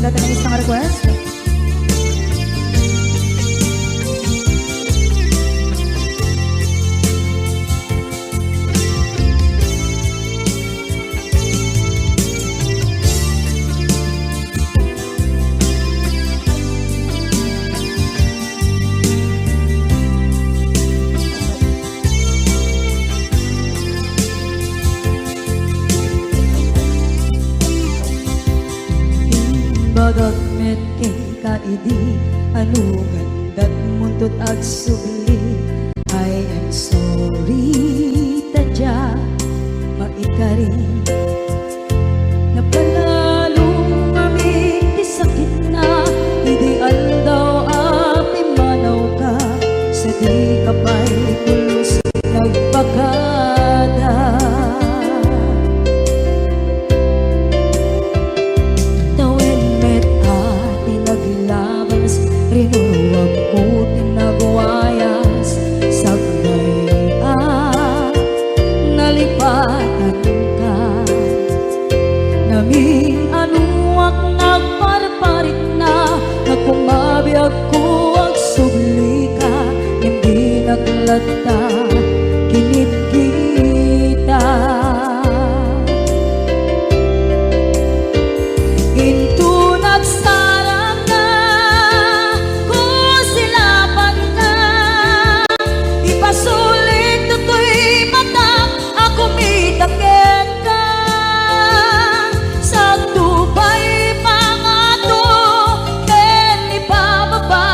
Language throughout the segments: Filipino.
datang ng isang request. Bagat met kay kaidi anugan dat muntot ag subli. I am sorry tadya maikari napanalo kami di sakit na ideal daw api manaw ka sa di kapay kulos nagpakada. Rinuwag ko tinagwayas sablay nalipatan ka naming anuak nagparparit na nagkumabiyag ko ang subli ka hindi naglata kinit kita into nagsarang na ipasulit to'y matang ako mitaken ka sa tupay mga to ken ipababa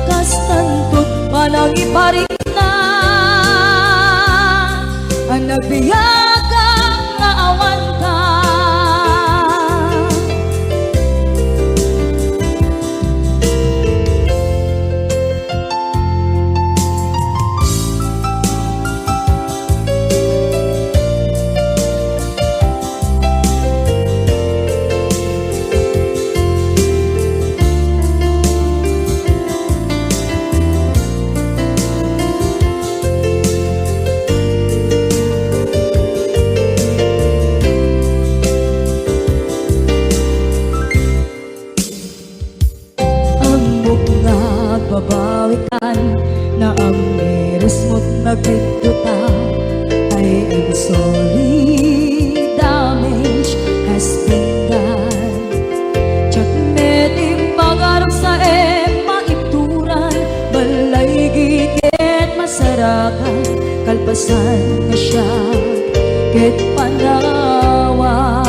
kastantot panang iparik na ang nagbiyagang naawan ka. Babawikan na ang miris mo't nagpituta. I am sorry, damage has been done. Tsak meting pagarap sa maipturan balay gigit masarakan kalpasan na siya ket panawa.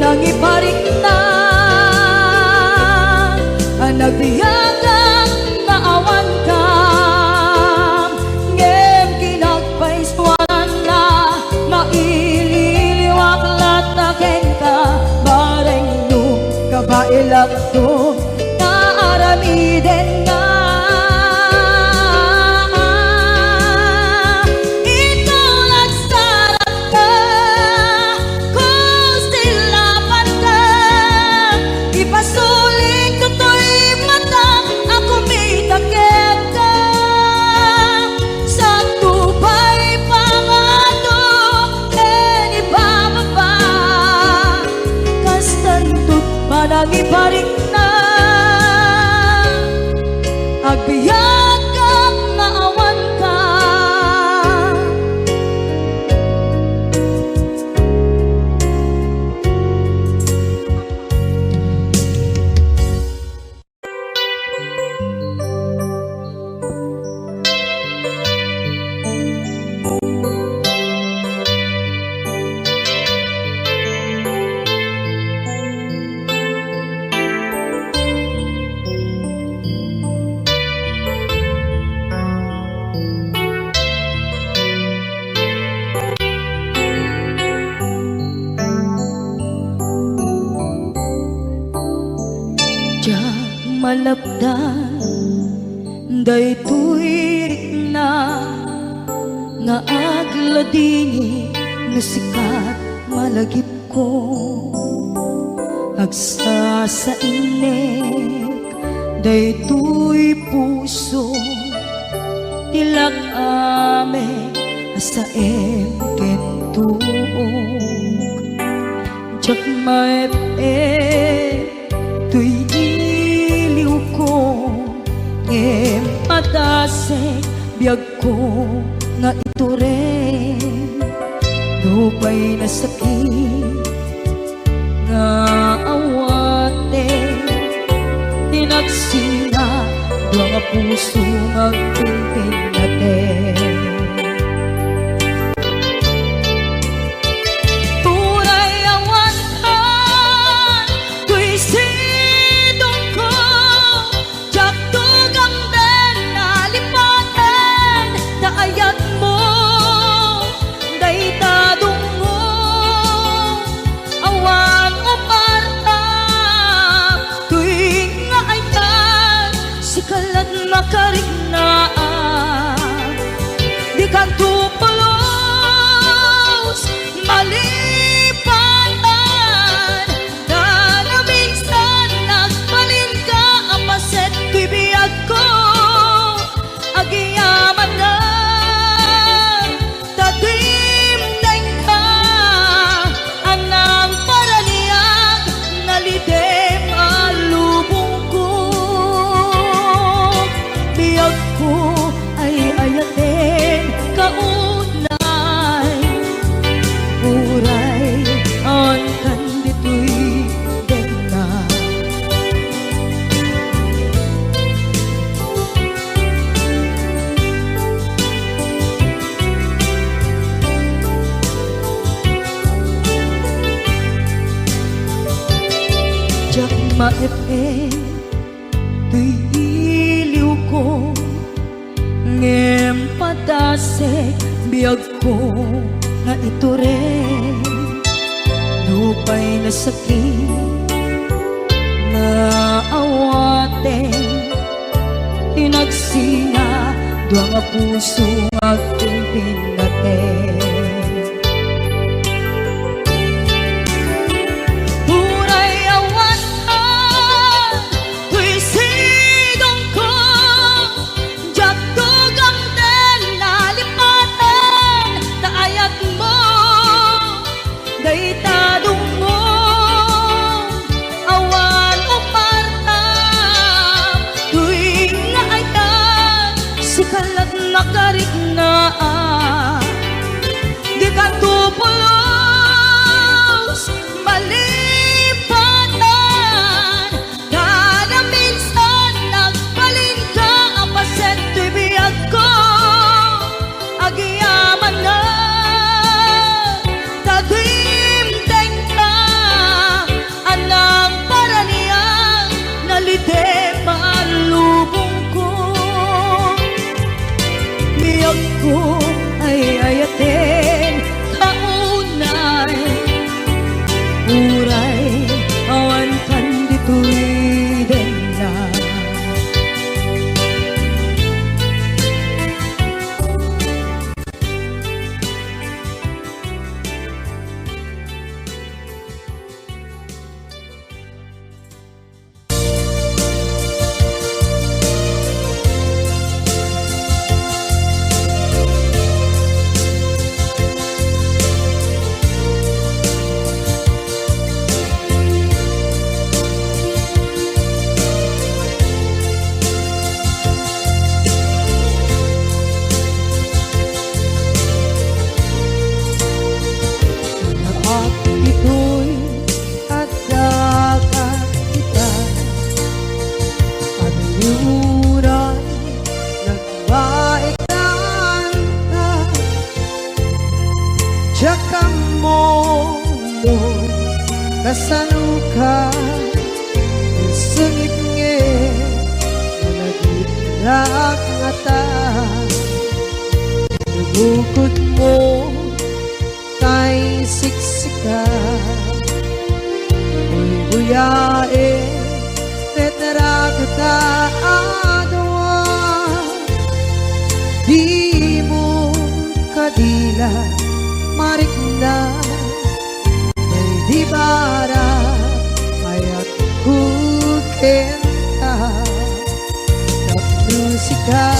Iparik na ang nagbiyagang naawan ka ngem kinagpaiswanan na maililiwak lataken ka bareng nung kabailak to naaramiden na. Panang iparik na agbiyak kang naawan ka. malapdan daytoy na nga agladini nga sikat malagip ko agsa sa inek daytoy puso tilak ame asa kentuog jak maep tuy iliw ko ngem padasek biyag ko nga ito rin lupay na sakit nga awate tinagsinga dua nga puso magpilpil natin tunay awantan tuy sidong ko jak tugang den nalipaten daayat mo daytadong mo awan o parta tuwing nga ay tan sikalat makarignaang di kan tupulos malipatan na minsan nagbalin ka apaset tuy biyag ko agiyaman na tatimdeng ka anang paraniag nalidem alubong ko biyag ko ay ayatin kaunay uray on kanditoy den na jak maep tuy iliw ko ngem padasek biyag ko nga ito rin lupay na sakit na awate tinagsinga dua nga puso agpilpil natin tunay awantan tuy sidong ko jak tugang den nalipaten daayat mo daytadong mo awan o parta tuwing nga ay tan sikalat makarignaang di kan tupulos malipatan na minsan nagbalin ka apaset tuy biyag ko agiyaman na tatimdeng ka anang paraniang nalidem alubong ko biyag ko ay ayatin kaunay uray awan kanditoy den na kasaluka sengit nge nagitrak ngata bukod mo kay siksika uy buyae tetra kita adwa kadila marikna may di bara ayat kukenta tak musika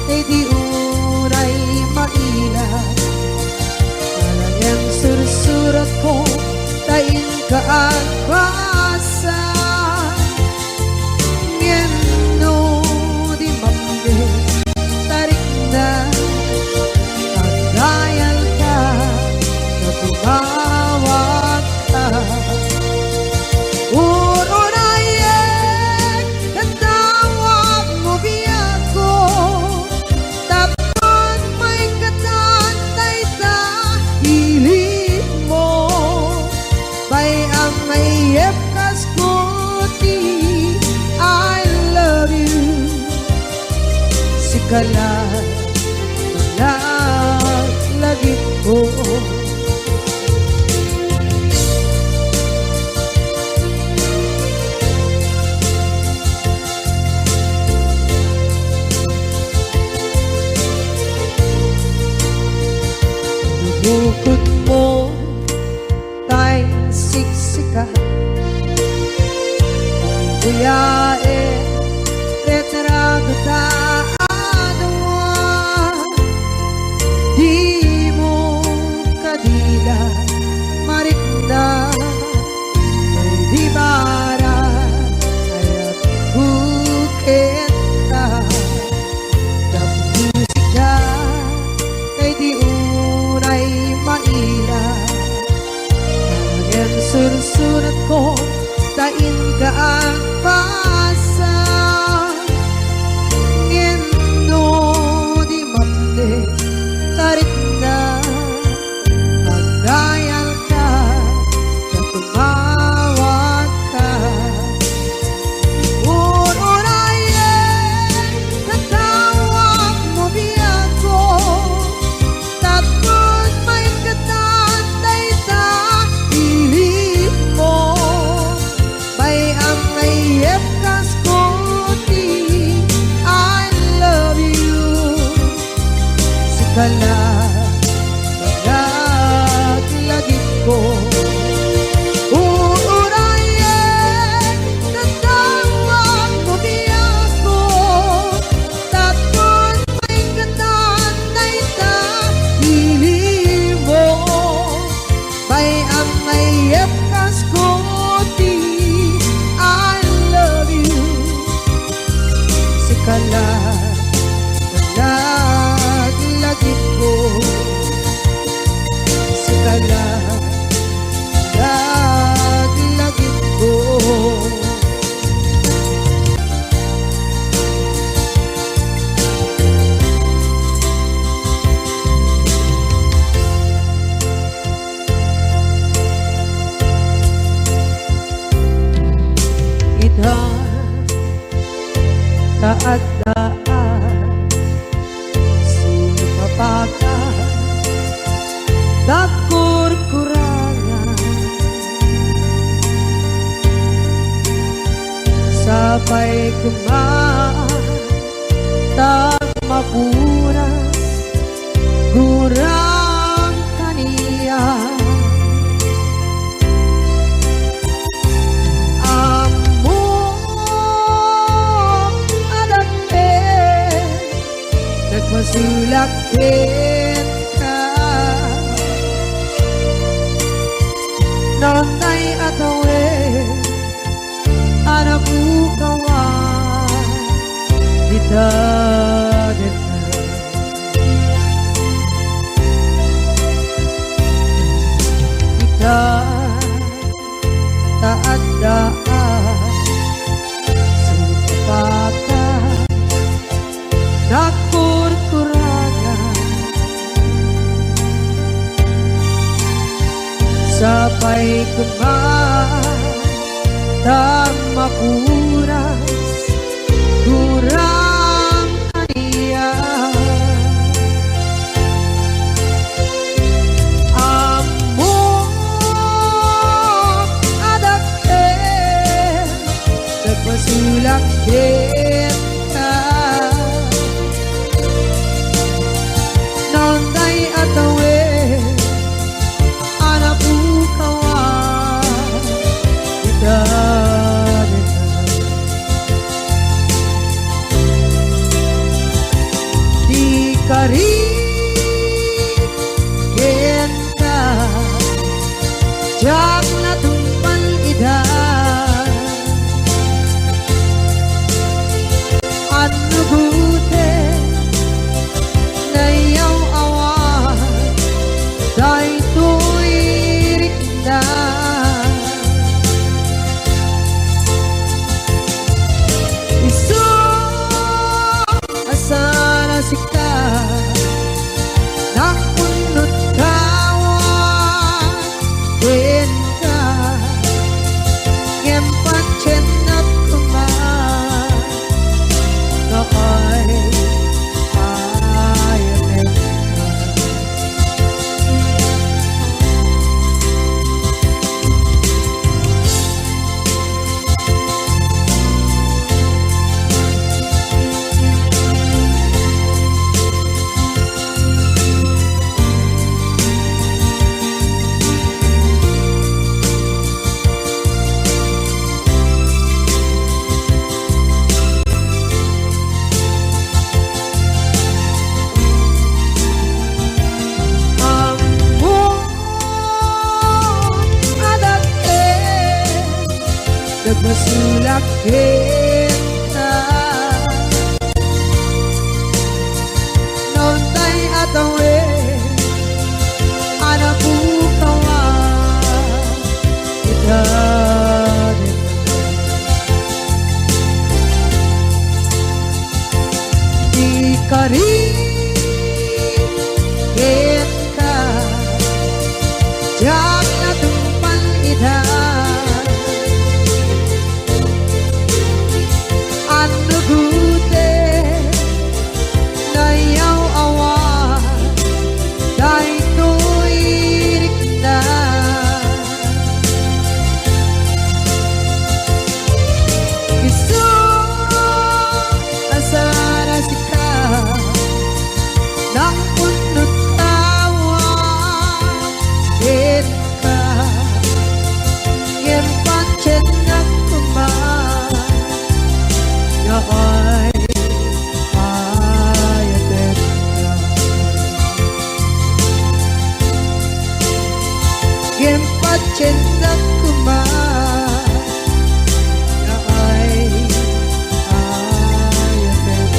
ay di unay maila yang sursurat ko tain ka ang basa ngeno di mamde tarik na at dayal ka natungawag ka urunayek katawag mo biyako tapon may katantay ta hilig mo bay ang mayep kaskuti I love you sikala lagi ko bukod mo tay siksika buyae retrato ta adwa di mo kadila marikna may di bara ayat bukit ka ng musika kay di unay maila ang sursurat ko tain ka ang pasa ngendo di mamde tarik na ang dayal ka tumawag ka ururayen katawag mo biyako tapos may katantay ta hilig mo bay ang mayep kaskuti I love you sikala lagi ko uurayen katawag mo biyako tapos may katantay ta hilig mo bay ang mayep kaskuti I love you sikala lagi ko sikala lagi ko idhan taat daan sumapaka takur-kurangan sabay kumaan tak mapunas gurang kaniya nagmasulakin ka nanay atawin anak ukawan kita kita taat daan sumapaka nakur-kurangan sabay kumaan tak mapunas kurang kaniya amo adakten nagmasulakin ka nonday at nagmasulak kita nontay atawe anak bukawa kita di kari kita jam na tumpan ida anu gute na yaw awa dai tuirik na isu asara sika nang punut tawa kita yang pancen nak kuman ya ay ayatet yang pancen nak kuman ya ay ayatet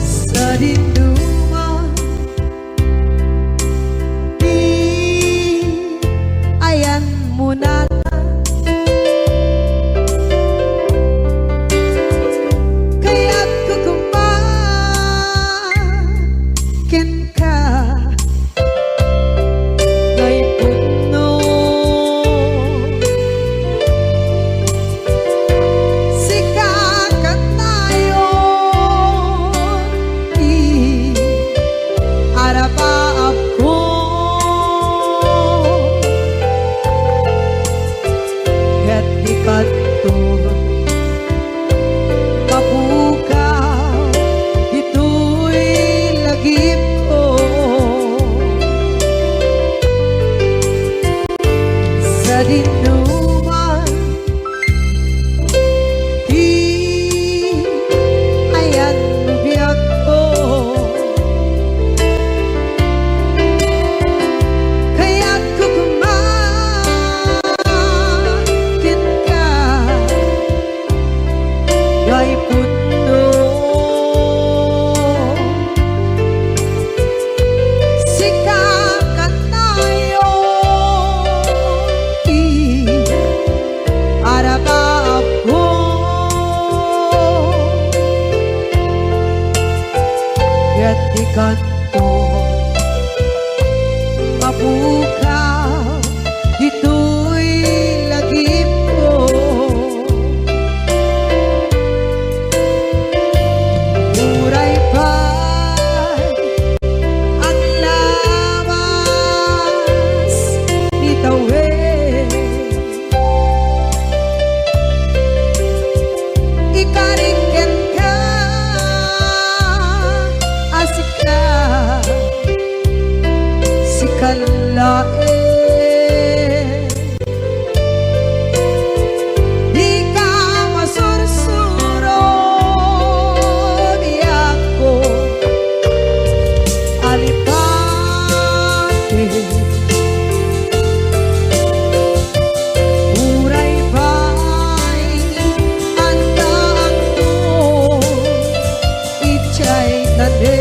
sa dinduma di ayan mo na kaya't kukumakin ka ngay puno sikakat tayo di araba ako ket di kanto mapukaw dito'y lagip ko sa dinuman di ayan biyak ko kaya't kukumakin ka ngay puno sikakat tayo di araba ako ket di kanto mapukaw dito'y lagip ko muray pa'y ang lawas ni tawe ikariken ka asik ka sikalae di ka masursuro biyak ko alipate muray pa'y andaan ko ichay tade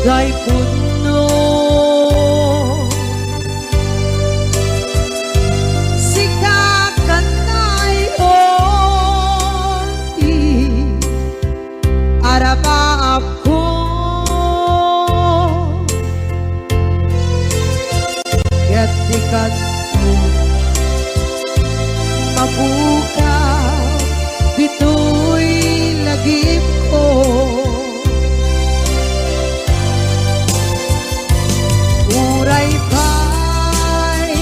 Day puno Sikakanay oti Araba ako Gatikat mo Mabukaw Bito'y lagip ko Uray pa'y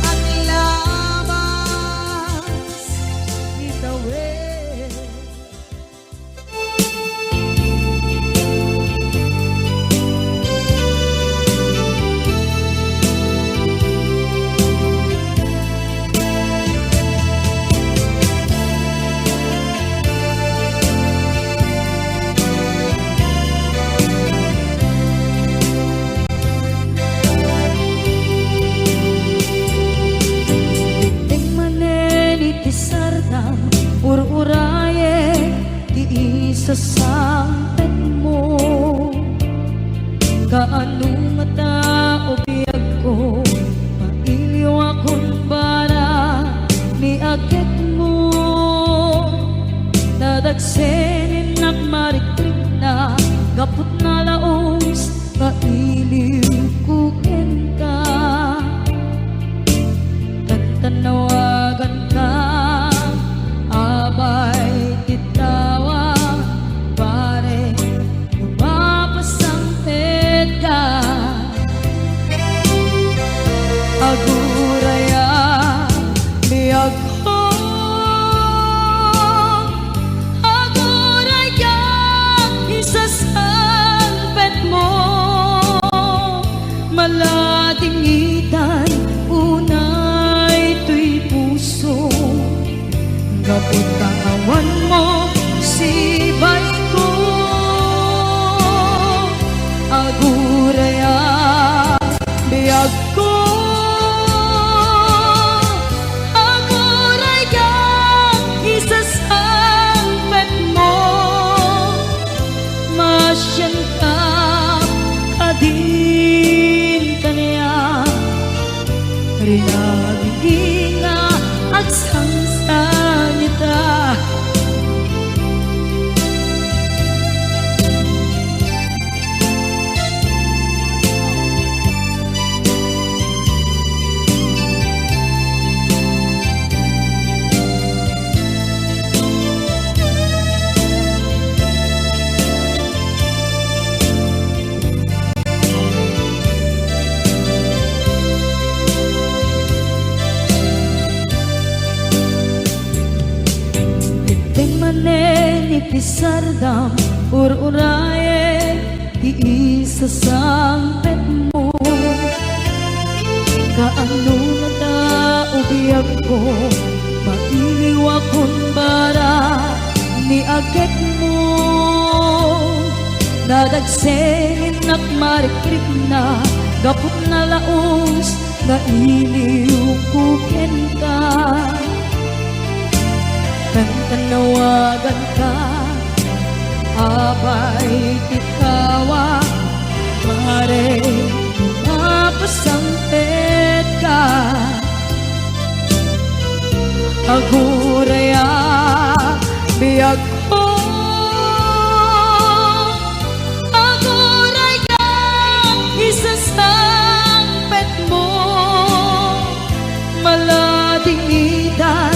ang labas itawid Ting maneni ti sardam Ur-uraye ti isa sampet mo Kaano nga tao biyag ko Mailiw akong bara ni agit mo Nadagsenin at maritrip na Gapot na laos Mailiw kukin ka Tanawagan ka, abay titawa, pare, lumapasangpet ka. Aguraya, biyag ko, aguraya, isasangpet mo, maladingitan, Gapot kawan mo sibay ko Aguraya biyag ko Aguraya isasangpet mo Masyan ka kadin kaniya Rinagin nga at sangsanita Ti sardam ur-uraye ti isa sampet mo Kaano na tao biyag ko Mailiw akong bara ni agit mo Nadagsenin at marikrip na Gapot na laos na iliw kukin ka Tanawagan ka, abay titawa, pare, mapasangpet ka. Aguraya, biyag ko, aguraya, isasangpet mo, maladingitan,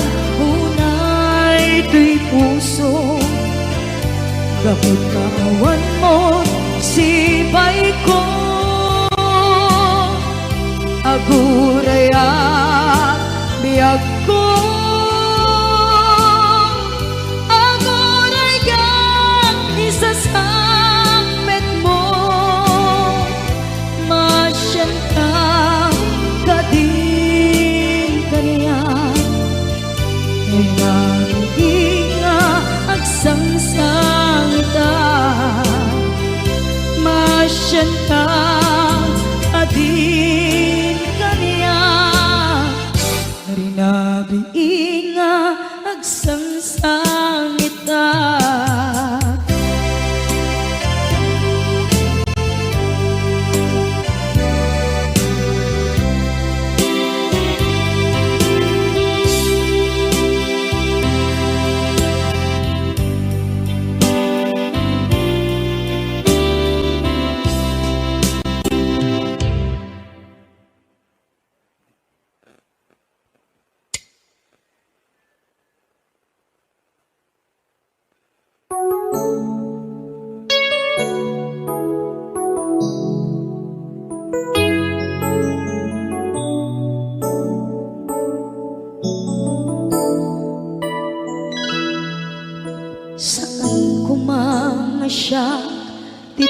ito'y puso Gapot kawan mo sibay ko Aguraya biyag ko Aguraya isasangpet mo Masyan ka kadin kaniya Inga agsangsangita Masyan ka adin kaniya Rinabi inga agsangsangita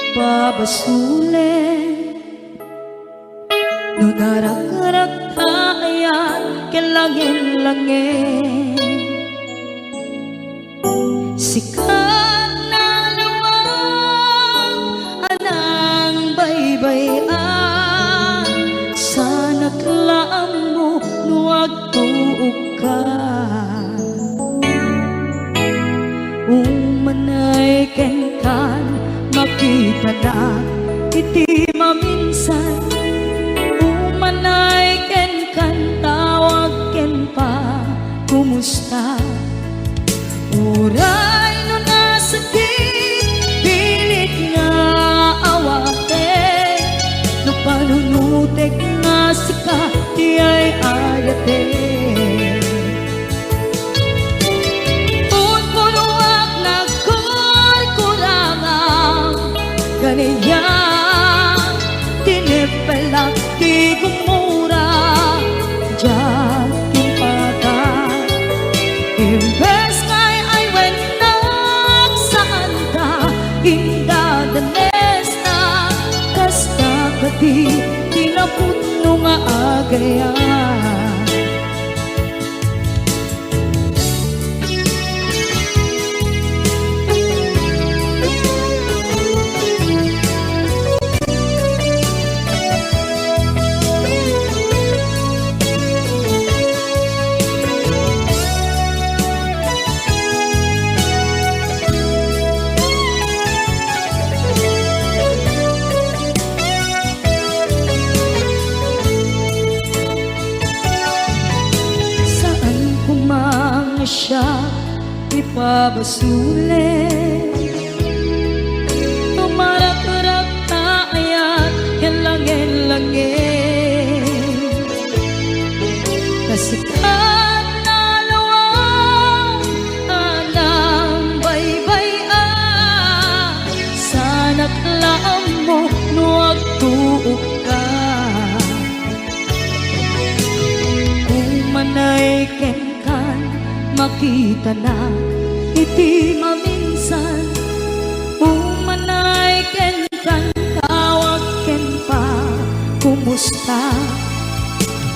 Ipabasulit no narak-arak tayan kilangin-langin sikat na luwag anang baybayan sana klaam mo nuwag tuog ka umanay ken kan makita na iti maminsan umanay ken kan tawag ken pa kumusta uray no nasakit pilit nga awate no panunutek nga sika di ay ayate unpunuak nagkurkurangang ganiya tinipelak di gumura diyan timpakan imbes ngay ay wenak saan ka indadanes na kasta kati tinaputno nga agayan siya ipabasulit tumarak-rak tayan kilangin-langin kasikat na lawang anang baybayan sana klaam mo nuwag tuog ka kung manay ken makita na iti maminsan umanay ken kan tawag ken pa kumusta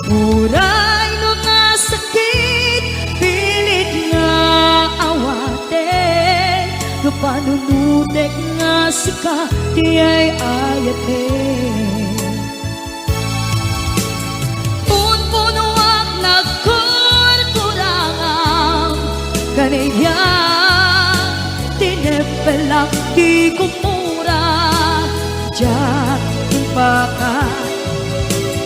uray no nga sakit pilit nga awate no panunutek nga sika di ay ayate unpunuak kaniya tinepelak di kumura diyan timpaka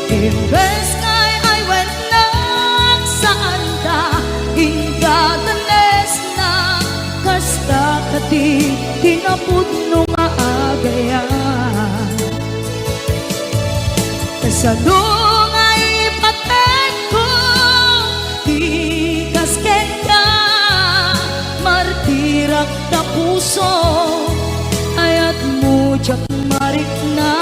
imbes ngay ay wenak saan ka indadanes na kasta kati tinaputno nga agayan kasano nga ipatek ko di kasken ka martirak na puso ayat mo jak marik na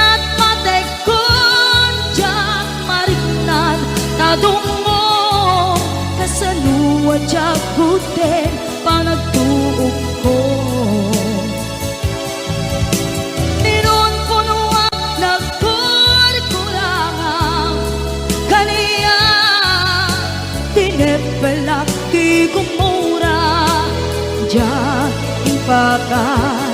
at patek kun jak marik na tadong mo kasanuwa jak kuten panagtuog ko ninon punuak nagkurkurangang kaniya tinepelak di kumura diyan impakan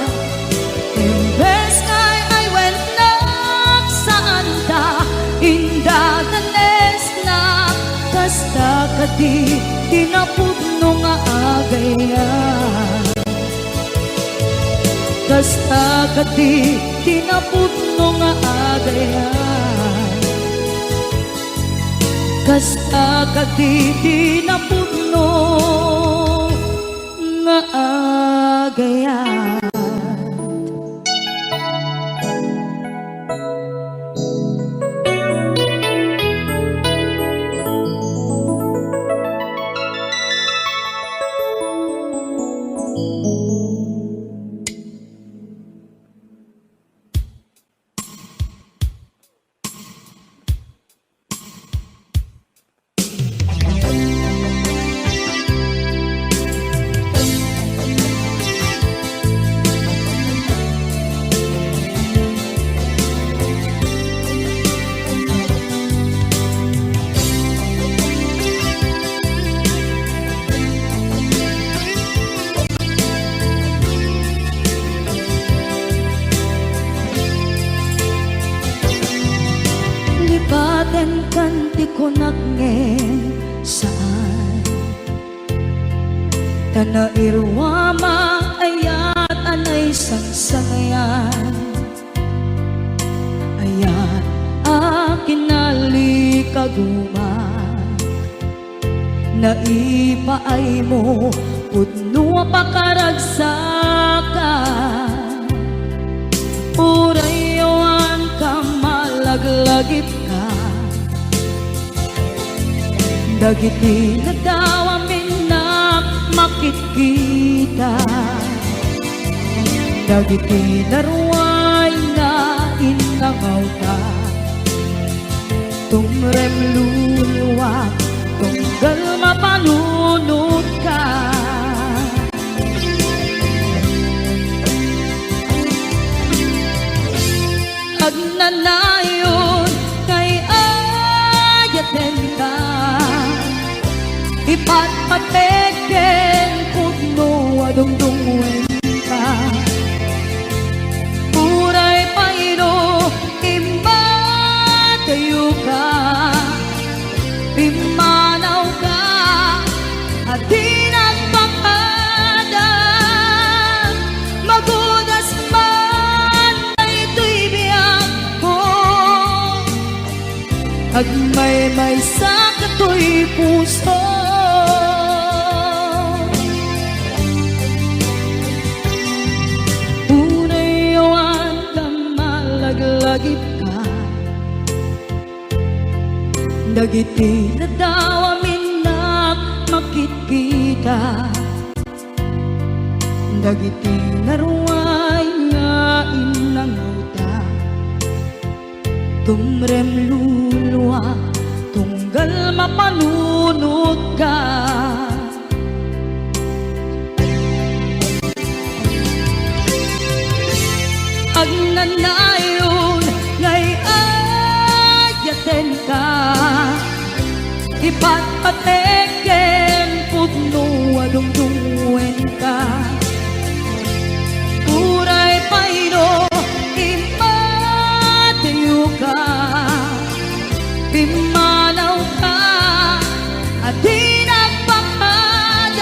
imbes ngay ay wenak saan ta indadanes na kasta kati tinaputno nga agayan kasta kati tinaputno nga agayan kasta kati tinaputno nga agayan Baten kanti ko nagngin saan Tana irwama ayat anay sangsangayan Ayat akin nalikaguma Naipaay mo pudno pakaragsakan Urayawan ka malaglagip ka Dagiti na daw amin na makikita Dagiti na ruway na inangaw ka Tumrem luluwa tunggal mapanunod ka Agnanayon kay ayaten ka Ipatpateken pudno adungdungwen ka Puray pairo imatayo ka Pimanaw ka at di nagpakadan Magudas man ay ito'y biyak ko Agmay-may sa kato'y puso Unayawan ka malaglagip ka Dagiti na daw amin na makikita Dagiti na ruway nga inangauta Tumrem luluwa tunggal mapanunod ka Agnanayon ngay ayaten ka Ipatpateken pudno adungdungwen ka Puray pairo imatayo ka Pimanaw ka at di nagpakadan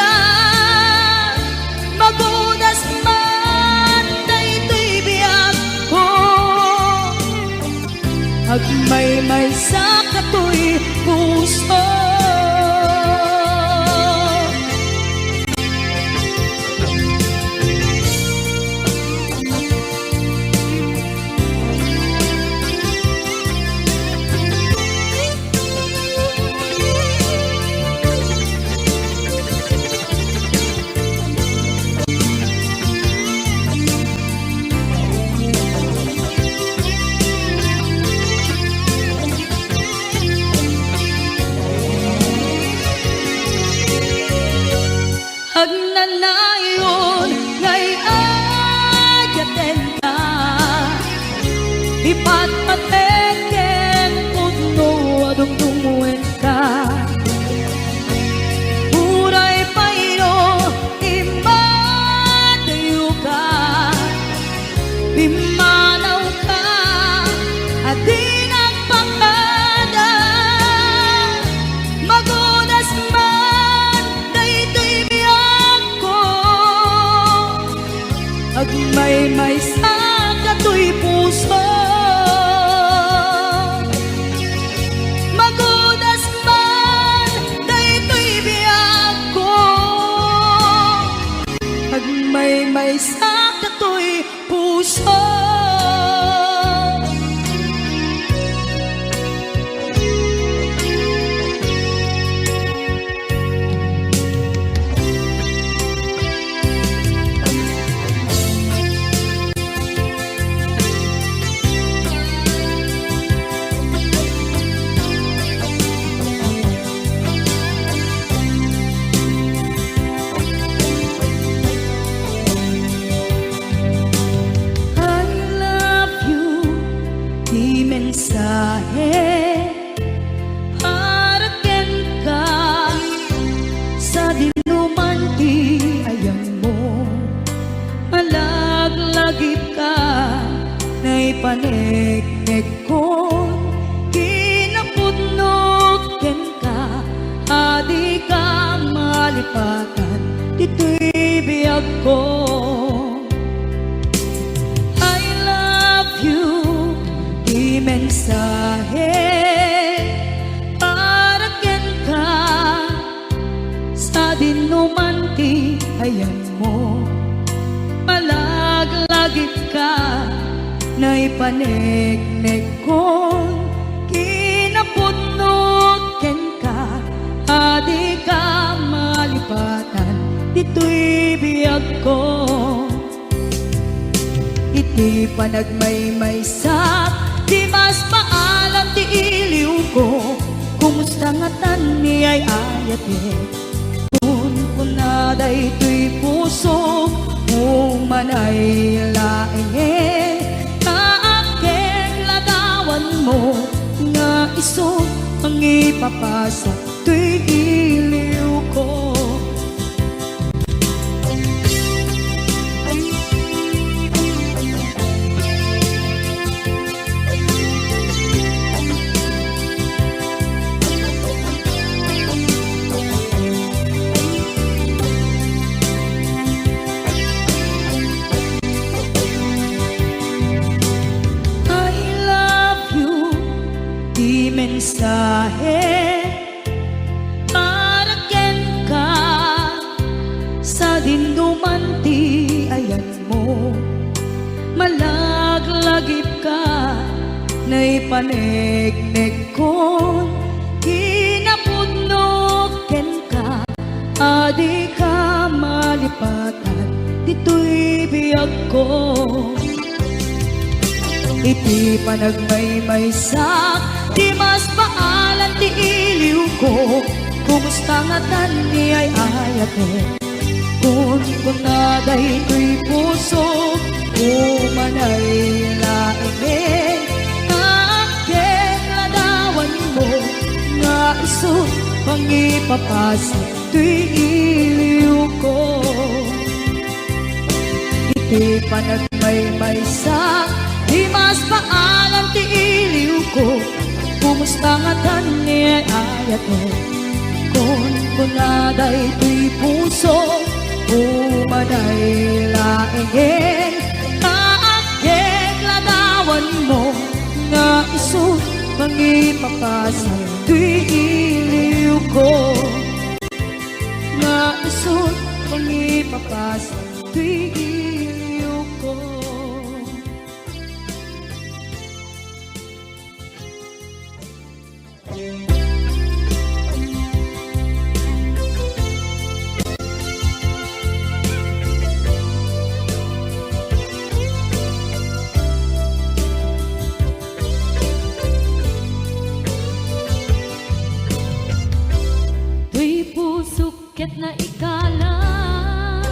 Magudas man na ito'y biyak ko Agmay-may sa kato'y puso Agnanayon ngay ayaten ka Ipatpateken pudno adungdungwen ka Puray pairo imatayo ka Pimanaw ka at di nagpakadan Magudas man na ito'y biyak ko Agmay-may sa kato'y puso Magudas man na ito'y biyak ko Agmay-may sa kato'y puso mensahe para ken ka sa dinuman ti ayang mo malaglagip ka na'y paneknek ko napudnot ken ka, adi ka malipatan, dito'y biyag ko. I love you, di mensahe para ken ka, sa dinumanti ayan mo, malaglagip ka, naipanegnek kon kinapudnot ken ka, adi ka malipatan, dito'y biyag ko. Iti panagmaymaysak, di mas paalam ti iliw ko, kumusta nga tan ni ay ayate, kunaday to'y puso, umanay laeng, kaakeng ladawan mo, nga iso ang ipapasa, to'y iliw ko. Mensahe para ken ka, sa dindumanti ayan mo, malaglagip ka, naipanegnek kon kinapudnot ken ka, adi ka malipatan, dito'y biyag ko. Iti panagmaymaysak, di mas paalan ti iliw ko, kumusta nga tan ni ay ayate, kunaday to'y puso, umanay laeng, kaakeng ladawan mo, nga iso pangipapasa, to'y iliw ko. Iti panagmaymaysak, di mas paalam ti iliw ko, kumusta nga tan ni ay ayate, kunaday to'y puso, umanay laeng, kaakeng ladawan mo, nga iso pangipapasa, to'y iliw ko, nga iso pangipapasa, to'y iliw ko. Tuy pusok ket na ikalan,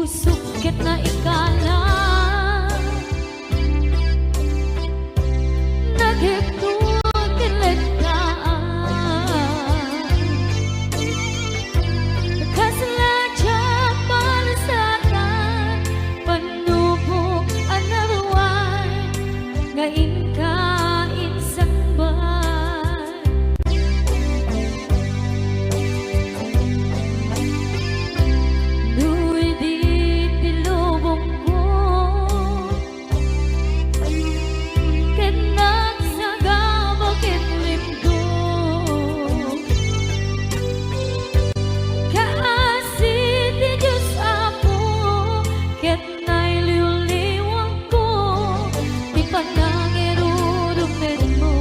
pusok ket na ikala naghektod kiletaan kasladya palasatan panubok another one ngayon kain sangban Nuy di tilubong ko ket nagsagaba ket lindo kaasit ti Diyos Apo ket nailiw-liwang ko ti panangirurumid mo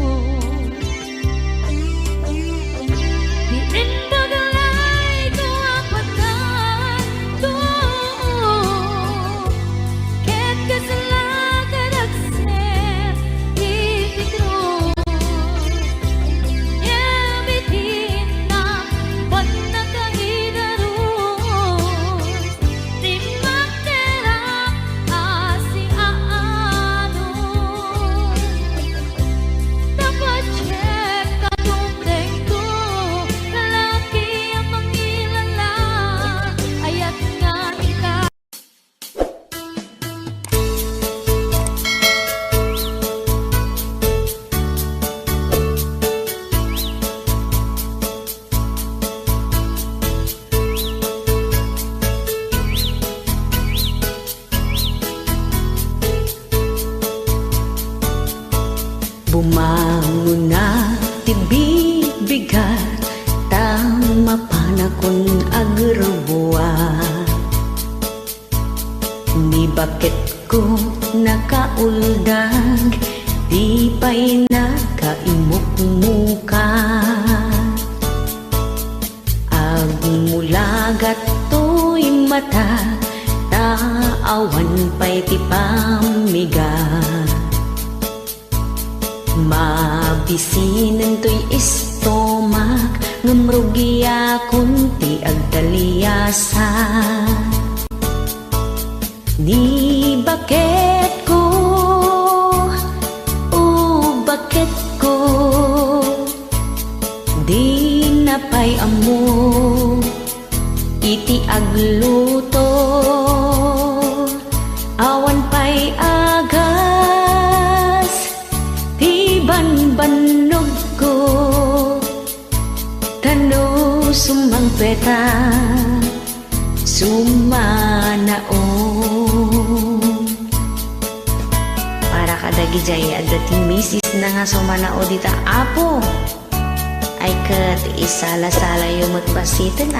di indagalay ko apatan to ket kasalakan agser itikro yamitin na panagkahidarus di magterap asi aano dapat check katungteng ko lalaki ang mangilala ayat nga ikaw Bumangon na tibig bigat tama panakon agrubuwa ni bakit ko nakauldag di pa'y nakaimuk-muka agmulagat to'y mata taawan pa'y ti pamigat mabisinan to'y istomak ngumrugi akong ti agtaliyasa ni bakit ko bakit ko di napay amo iti agluto awan pa'y agas ti banbanog ko tano sumang peta sumanaon para kadagi jaya dating misis na nga sumanao dita apo ay kat isala-sala yung magpasitan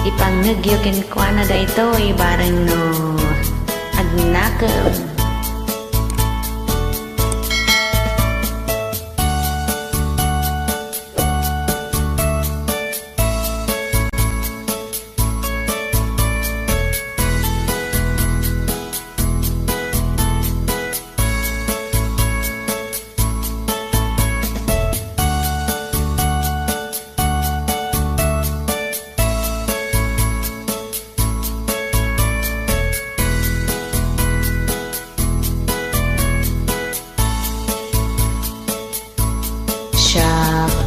ipangagyokin ko na da ito barang no agnakam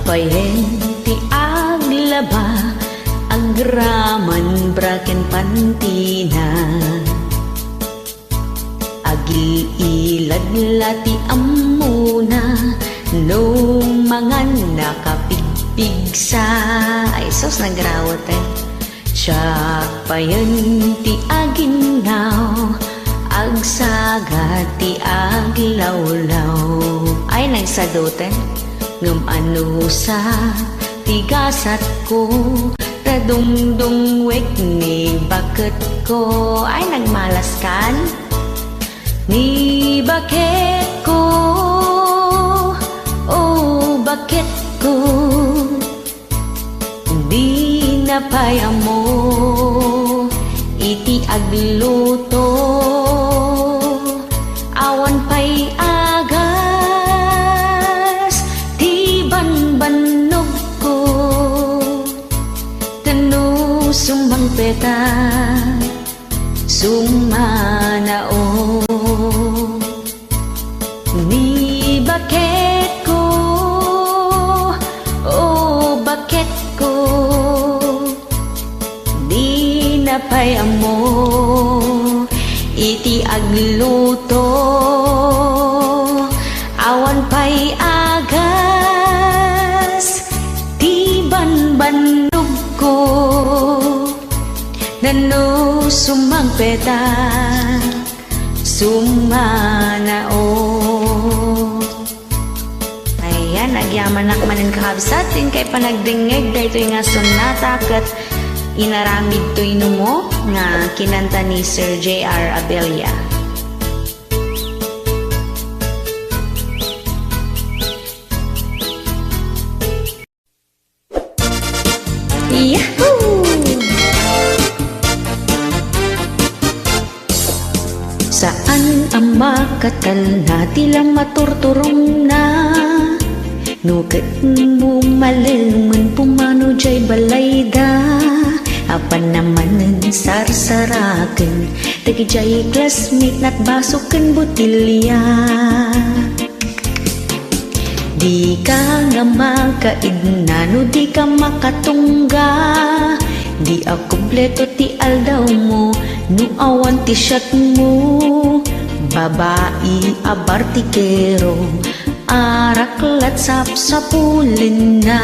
payen ti aglaba agraman braken pantina agiilagla ti ammuna no mangan nakapigpigsa ay sos nagrawat siya payen ti aginaw agsaga ti aglawlaw ay nagsadoten ngam ano sa tigasat ko tadungdungwek ni bakit ko ay nagmalaskan ni bakit ko bakit ko di napay mo iti agluto awan pa'y agas ti banbanog ko tanu sumangpeta sumanao ni bakit ko bakit ko di napayamo iti agluto awan pay agas ti banbannog ko nano sumangpeta sumanao. Ayan, agyaman nakmanin kahabsat din kay panagdingeg daytoy nga sonata ket inaramid to inumo nga kinanta ni Sir J.R. Abella. Yahoo! Saan ang makatal na tila maturturong na nukat mo malingon pumano jay balayda apan naman sarsaraken tagi jay classmate nat basuken butilya di ka nga makaidna no di ka makatungga di a kompleto ti aldaw mo no awan ti shot mo babae a bartikero araklat sapsapulin na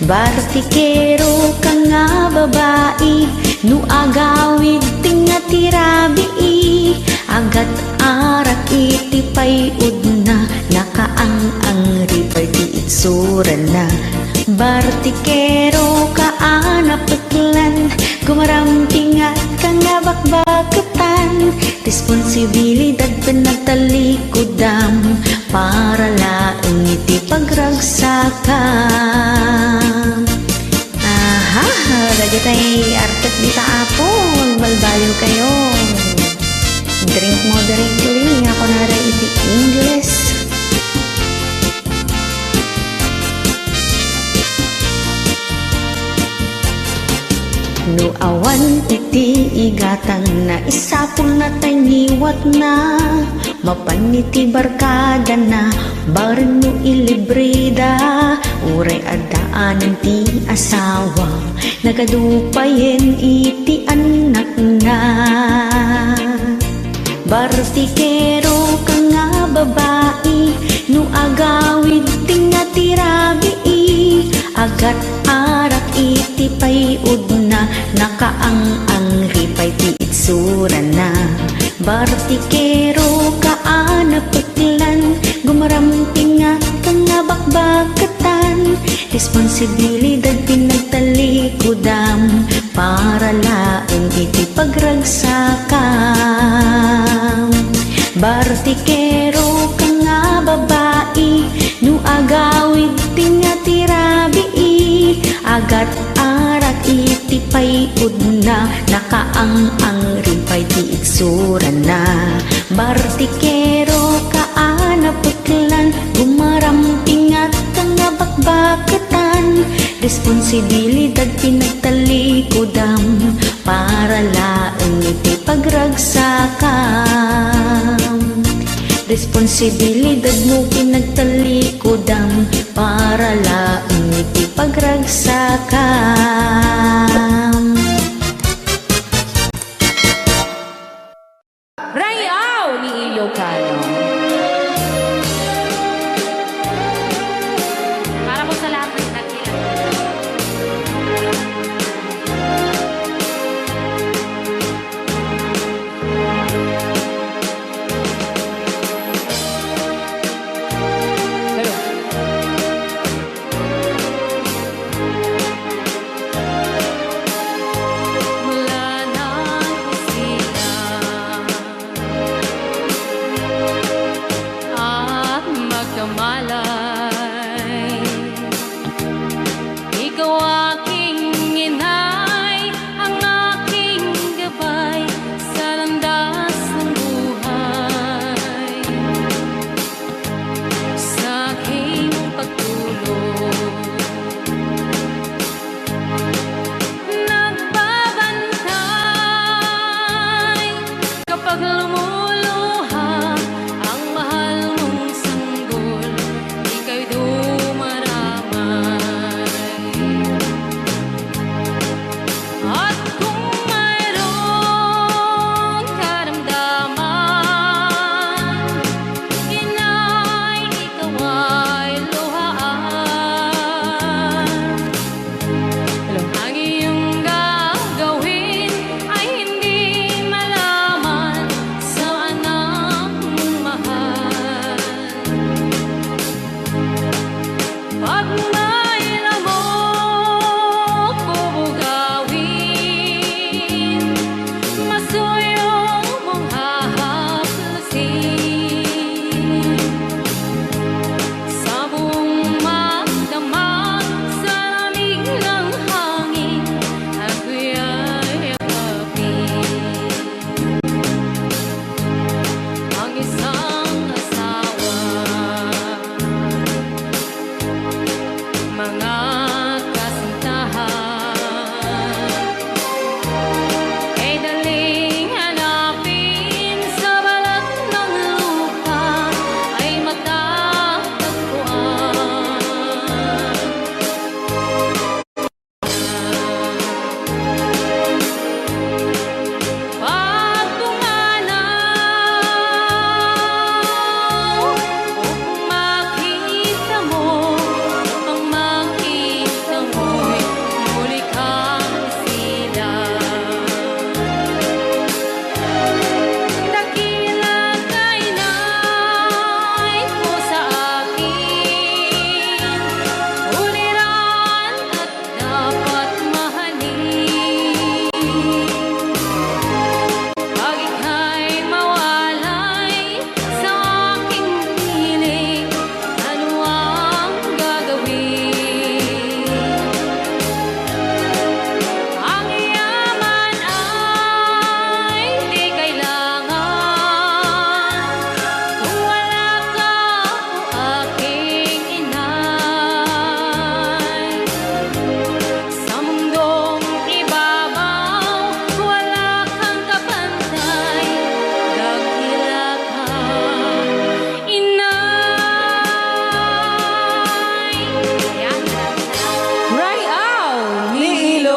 bartikero ka nga babae no agawid ting nga tirabi agat arak iti payud na nakaang ripay ti itsura na bartikero ka anapetlan kumarampingat ka nga bakbaketan responsibilidad pinagtalikudam para laeng iti pagragsakan. Aha, dagatay artet dita apo magbalbaliw kayo. Drink moderately ako nara iti English. No awan iti igatang na isapul na taniwat na mapaniti barkada na barin no ilibrida uray adaanan ti asawa nagadupayen iti anak na bartikero ka nga babae no agawid ting nga tirabi agat arak iti payud na nakaang ripay ti itsura na bartikero ka anapetlan gumarampingat ka nga bakbaketan responsibilidad pinagtalikudam para laeng iti pagragsakan bartikero ka nga babae no agawid ting nga tirabi agat arak iti payud na nakaang ripay ti itsura na bartikero ka anapetlan gumarampingat ka nga bakbaketan responsibilidad pinagtalikudam para laeng iti pagragsakan responsibilidad mo pinagtalikudam para laeng iti pagragsakan. Rayaw ni Ilocano. Para po sa lahat ng nagkilang.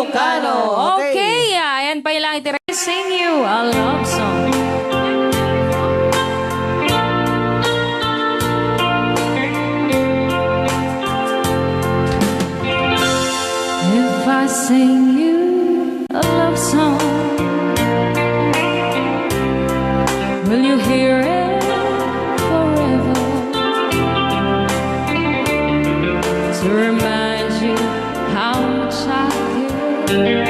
Ilocano. Okay, ayan pa lang itira. Sing you a love song. If I sing you a love song, will you hear it forever? To remind you how much I care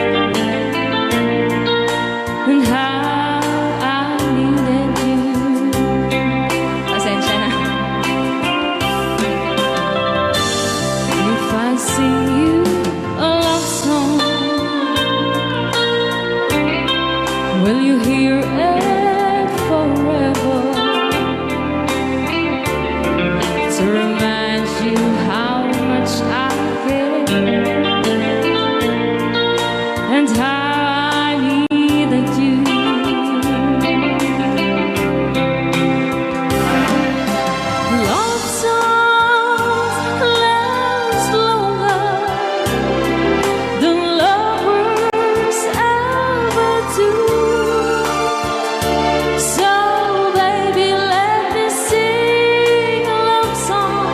and how I needed you. Pasensya na. If I sing you a love song, will you hear it forever? To remind you how much I care and how I needed you. Love songs last longer than lovers ever do. So baby, let me sing a love song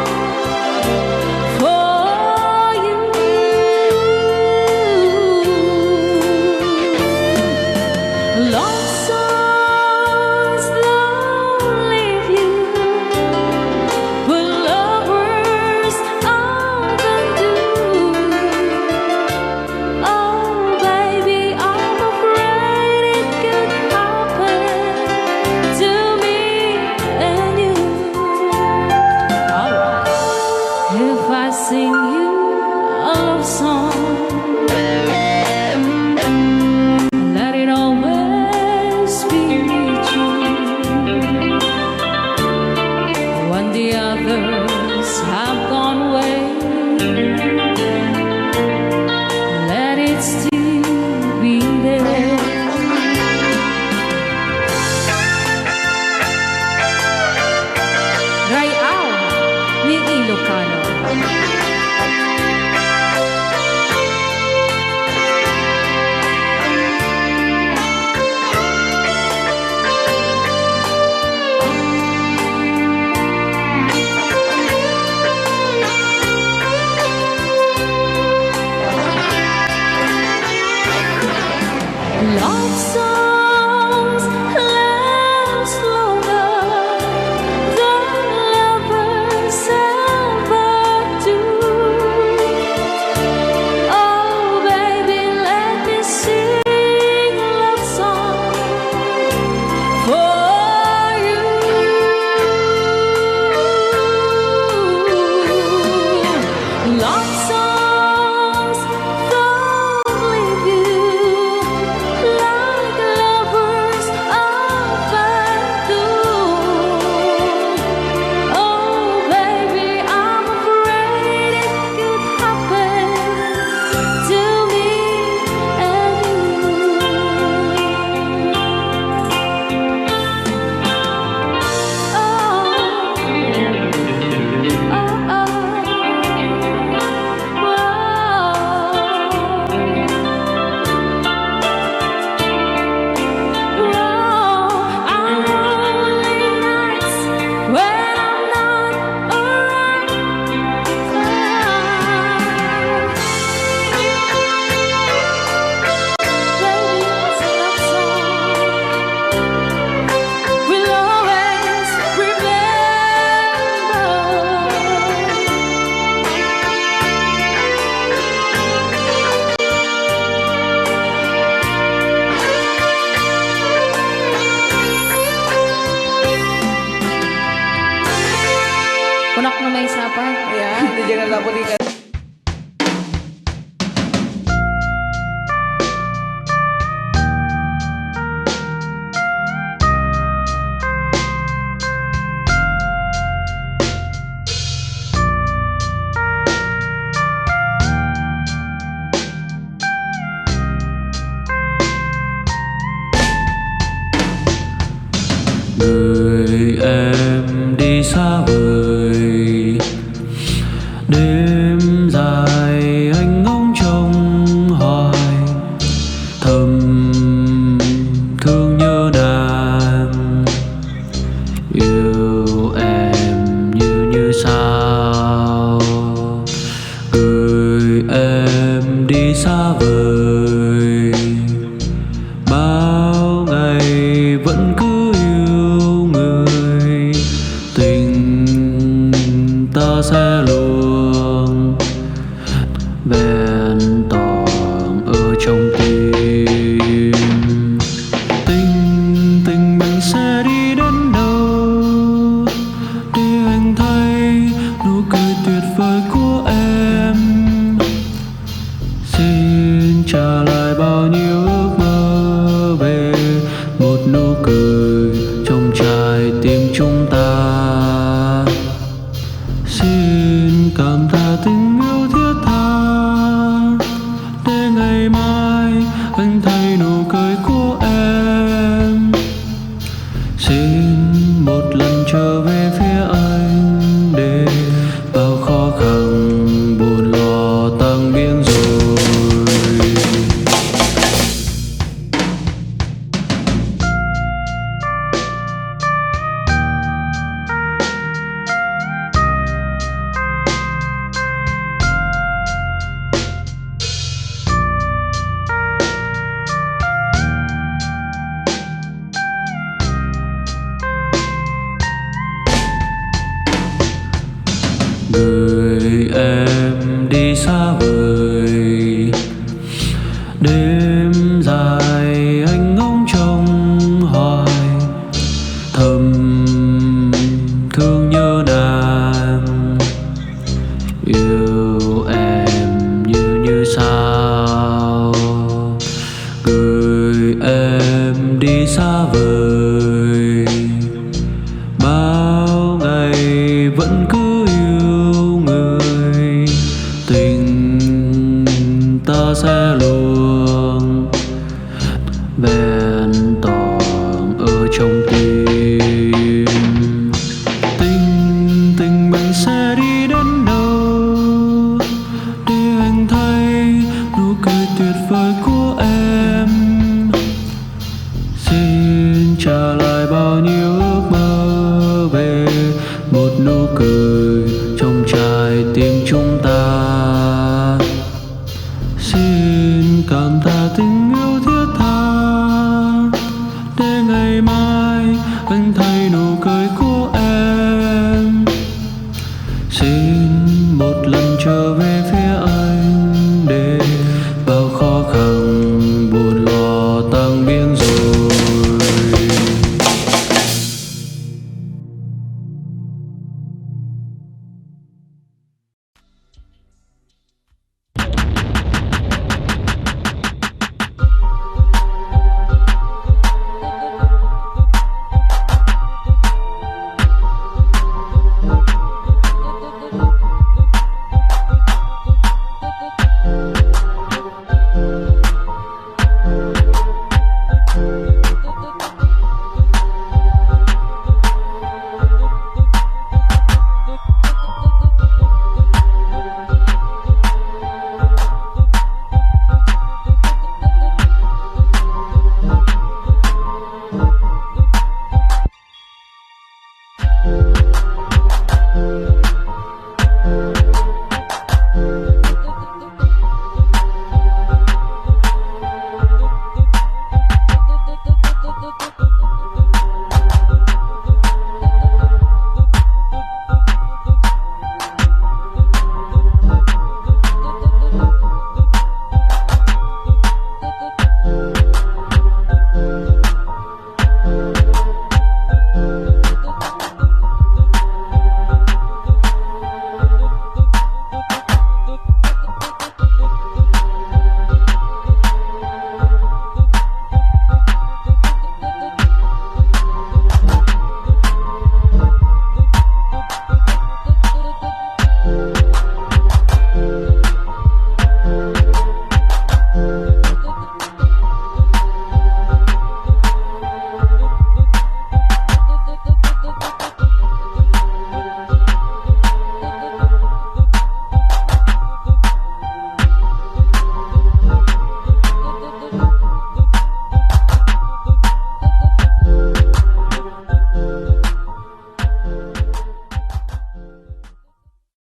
for you. Love songs don't leave you, but lovers often do. Oh baby, I'm afraid it could happen to me and you. Alright. If I sing you a love song, let it always be true. When the others have gone away, let it still be there. Rayaw ni Ilocano. Love songs last longer than lovers ever do. Oh baby, let me sing a love song for you. Love songs don't leave you like xa vời, bao ngày vẫn cứ yêu người, tình ta sẽ luôn vẹn toàn ở trong tim. Tình mình sẽ đi đến đâu để anh thấy nụ cười tuyệt vời của em. Xin trả lại bao nhiêu ước mơ về một nụ cười trong trái tim chúng ta. Xin cảm tạ tình yêu thiết tha để ngày mai anh thấy nụ cười của em. Xin một lần trở về phía anh để bao khó khăn buồn lo tan biến rồi. Người em đi xa vời, đêm dài anh ngóng trông hoài, thầm thương nhớ nàng, yêu em như sao. Người em đi xa vời, bao ngày vẫn cứ yêu người, tình ta sẽ luôn về